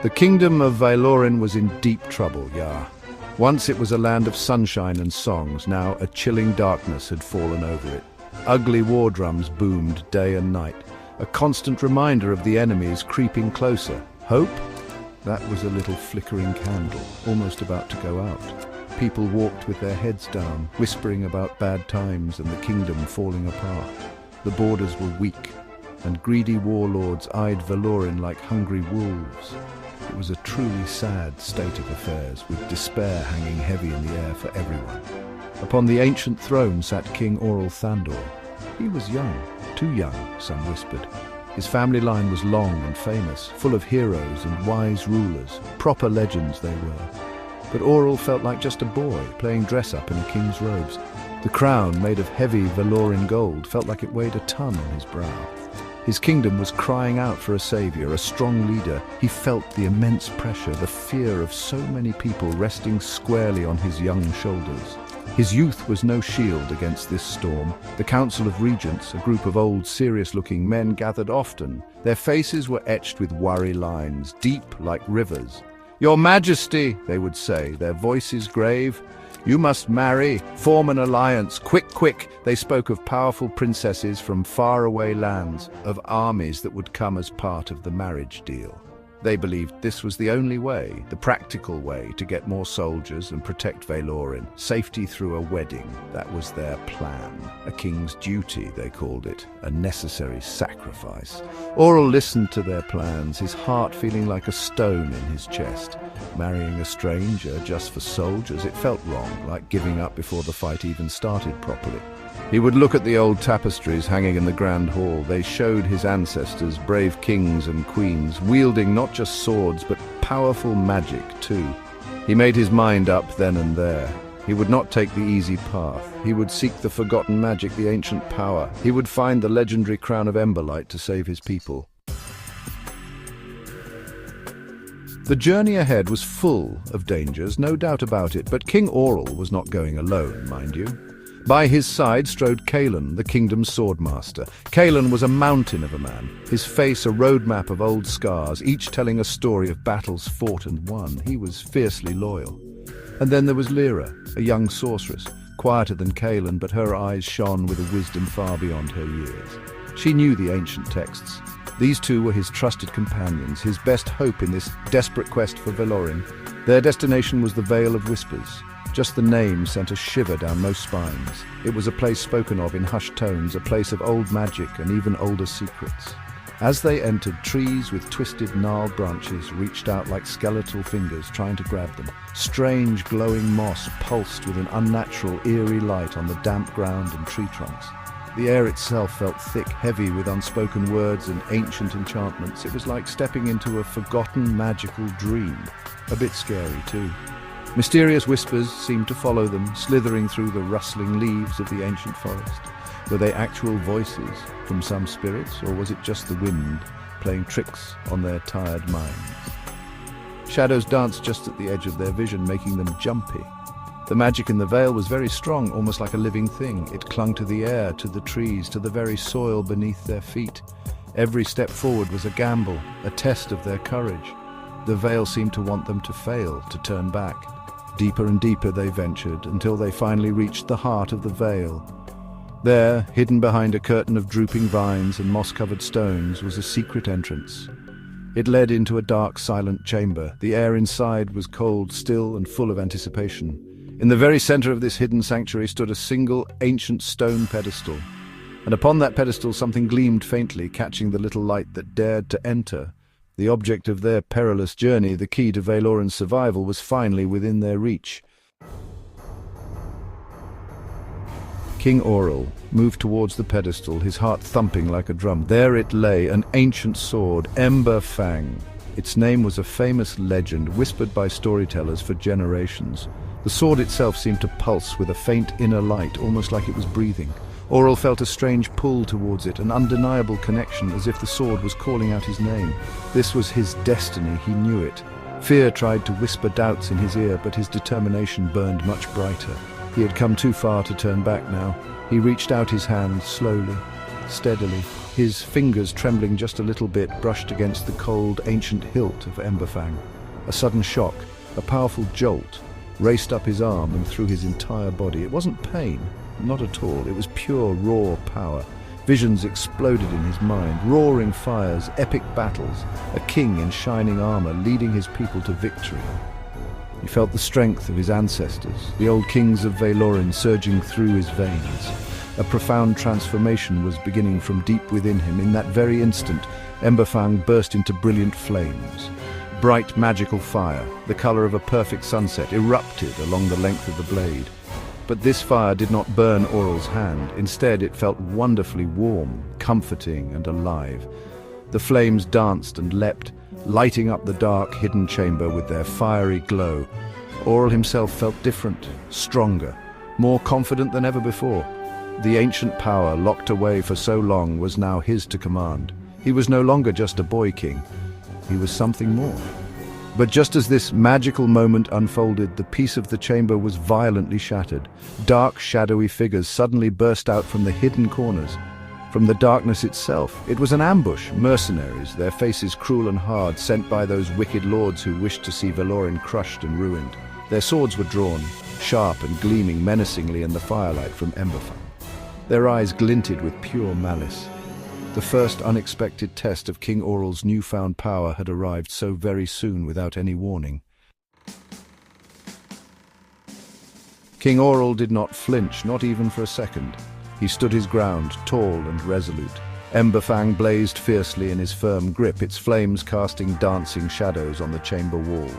The kingdom of Valerian was in deep trouble, yeah. Once it was a land of sunshine and songs, now a chilling darkness had fallen over it. Ugly war drums boomed day and night, a constant reminder of the enemies creeping closer. Hope? That was a little flickering candle, almost about to go out. People walked with their heads down, whispering about bad times and the kingdom falling apart. The borders were weak, and greedy warlords eyed Valerian like hungry wolves. It was a truly sad state of affairs, with despair hanging heavy in the air for everyone. Upon the ancient throne sat King Thandor. He was young, too young, some whispered. His family line was long and famous, full of heroes and wise rulers, proper legends they were. But Aurel felt like just a boy, playing dress-up in a king's robes. The crown, made of heavy Valerian gold, felt like it weighed a ton on his brow. His kingdom was crying out for a savior, a strong leader. He felt the immense pressure, the fear of so many people resting squarely on his young shoulders. His youth was no shield against this storm. The Council of Regents, a group of old, serious-looking men, gathered often. Their faces were etched with worry lines, deep like rivers. "Your Majesty," they would say, their voices grave, "you must marry, form an alliance, quick, quick." They spoke of powerful princesses from faraway lands, of armies that would come as part of the marriage deal. They believed this was the only way, the practical way, to get more soldiers and protect Valerian. Safety through a wedding, that was their plan. A king's duty, they called it, a necessary sacrifice. Aurel listened to their plans, his heart feeling like a stone in his chest. Marrying a stranger just for soldiers, it felt wrong, like giving up before the fight even started properly. He would look at the old tapestries hanging in the grand hall. They showed his ancestors, brave kings and queens, wielding not just swords but powerful magic too. He made his mind up then and there. He would not take the easy path. He would seek the forgotten magic, the ancient power. He would find the legendary crown of Emberlight to save his people. The journey ahead was full of dangers, no doubt about it, but King Aurel was not going alone, mind you. By his side strode Cailan, the kingdom's swordmaster. Cailan was a mountain of a man, his face a roadmap of old scars, each telling a story of battles fought and won. He was fiercely loyal. And then there was Lyra, a young sorceress, quieter than Cailan, but her eyes shone with a wisdom far beyond her years. She knew the ancient texts. These two were his trusted companions, his best hope in this desperate quest for Valerian. Their destination was the Vale of Whispers. Just the name sent a shiver down most spines. It was a place spoken of in hushed tones, a place of old magic and even older secrets. As they entered, trees with twisted, gnarled branches reached out like skeletal fingers trying to grab them. Strange, glowing moss pulsed with an unnatural, eerie light on the damp ground and tree trunks. The air itself felt thick, heavy with unspoken words and ancient enchantments. It was like stepping into a forgotten, magical dream. A bit scary, too. Mysterious whispers seemed to follow them, slithering through the rustling leaves of the ancient forest. Were they actual voices from some spirits, or was it just the wind playing tricks on their tired minds? Shadows danced just at the edge of their vision, making them jumpy. The magic in the vale was very strong, almost like a living thing. It clung to the air, to the trees, to the very soil beneath their feet. Every step forward was a gamble, a test of their courage. The vale seemed to want them to fail, to turn back. Deeper and deeper they ventured, until they finally reached the heart of the vale. There, hidden behind a curtain of drooping vines and moss-covered stones, was a secret entrance. It led into a dark, silent chamber. The air inside was cold, still, and full of anticipation. In the very center of this hidden sanctuary stood a single, ancient stone pedestal. And upon that pedestal something gleamed faintly, catching the little light that dared to enter. The object of their perilous journey, the key to Valerian's survival, was finally within their reach. King Aurel moved towards the pedestal, his heart thumping like a drum. There it lay, an ancient sword, Ember Fang. Its name was a famous legend, whispered by storytellers for generations. The sword itself seemed to pulse with a faint inner light, almost like it was breathing. Aurel felt a strange pull towards it, an undeniable connection, as if the sword was calling out his name. This was his destiny, he knew it. Fear tried to whisper doubts in his ear, but his determination burned much brighter. He had come too far to turn back now. He reached out his hand slowly, steadily, His fingers, trembling just a little bit, brushed against the cold, ancient hilt of Emberfang. A sudden shock, a powerful jolt, raced up his arm and through his entire body. It wasn't pain, not at all. It was pure, raw power. Visions exploded in his mind, roaring fires, epic battles, a king in shining armor leading his people to victory. He felt the strength of his ancestors, the old kings of Valerian, surging through his veins. A profound transformation was beginning from deep within him. In that very instant, Emberfang burst into brilliant flames. Bright magical fire, the color of a perfect sunset, erupted along the length of the blade. But this fire did not burn Aurel's hand. Instead, it felt wonderfully warm, comforting, and alive. The flames danced and leapt, lighting up the dark, hidden chamber with their fiery glow. Aurel himself felt different, stronger, more confident than ever before. The ancient power, locked away for so long, was now his to command. He was no longer just a boy king. He was something more. But just as this magical moment unfolded, the peace of the chamber was violently shattered. Dark, shadowy figures suddenly burst out from the hidden corners. From the darkness itself, it was an ambush, mercenaries, their faces cruel and hard, sent by those wicked lords who wished to see Valerian crushed and ruined. Their swords were drawn, sharp and gleaming menacingly in the firelight from Emberfang. Their eyes glinted with pure malice. The first unexpected test of King Aurel's newfound power had arrived so very soon without any warning. King Aurel did not flinch, not even for a second. He stood his ground, tall and resolute. Emberfang blazed fiercely in his firm grip, its flames casting dancing shadows on the chamber walls.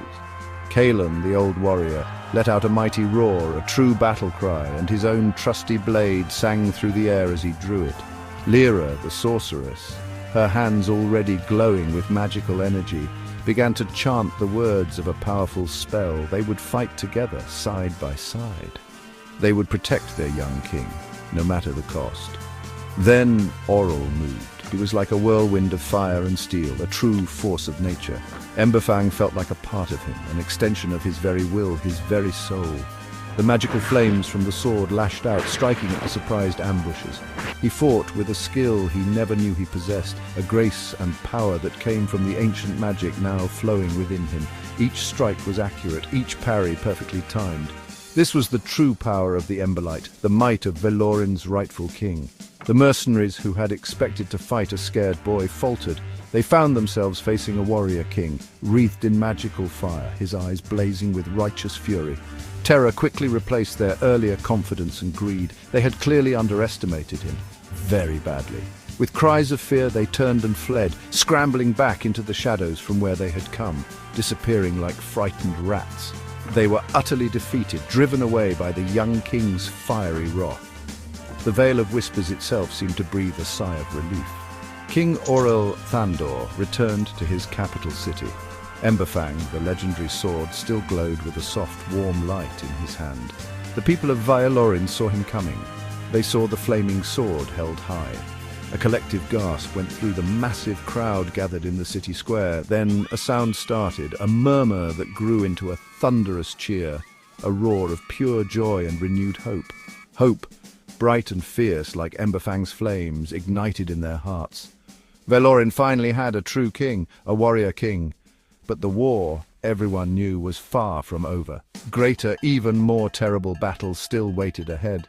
Kaelan, the old warrior, let out a mighty roar, a true battle cry, and his own trusty blade sang through the air as he drew it. Lyra, the sorceress, her hands already glowing with magical energy, began to chant the words of a powerful spell. They would fight together, side by side. They would protect their young king, no matter the cost. Then Aurel moved. He was like a whirlwind of fire and steel, a true force of nature. Emberfang felt like a part of him, an extension of his very will, his very soul. The magical flames from the sword lashed out, striking at the surprised ambushes. He fought with a skill he never knew he possessed, a grace and power that came from the ancient magic now flowing within him. Each strike was accurate, each parry perfectly timed. This was the true power of the Emberlight, the might of Valerian's rightful king. The mercenaries who had expected to fight a scared boy faltered. They found themselves facing a warrior king, wreathed in magical fire, his eyes blazing with righteous fury. Terror quickly replaced their earlier confidence and greed. They had clearly underestimated him, very badly. With cries of fear, they turned and fled, scrambling back into the shadows from where they had come, disappearing like frightened rats. They were utterly defeated, driven away by the young king's fiery wrath. The Veil of Whispers itself seemed to breathe a sigh of relief. King Aurel Thandor returned to his capital city. Emberfang, the legendary sword, still glowed with a soft, warm light in his hand. The people of Valerian saw him coming. They saw the flaming sword held high. A collective gasp went through the massive crowd gathered in the city square. Then a sound started, a murmur that grew into a thunderous cheer, a roar of pure joy and renewed hope. Hope, bright and fierce like Emberfang's flames, ignited in their hearts. Valerian finally had a true king, a warrior king. But the war, everyone knew, was far from over. Greater, even more terrible battles still waited ahead.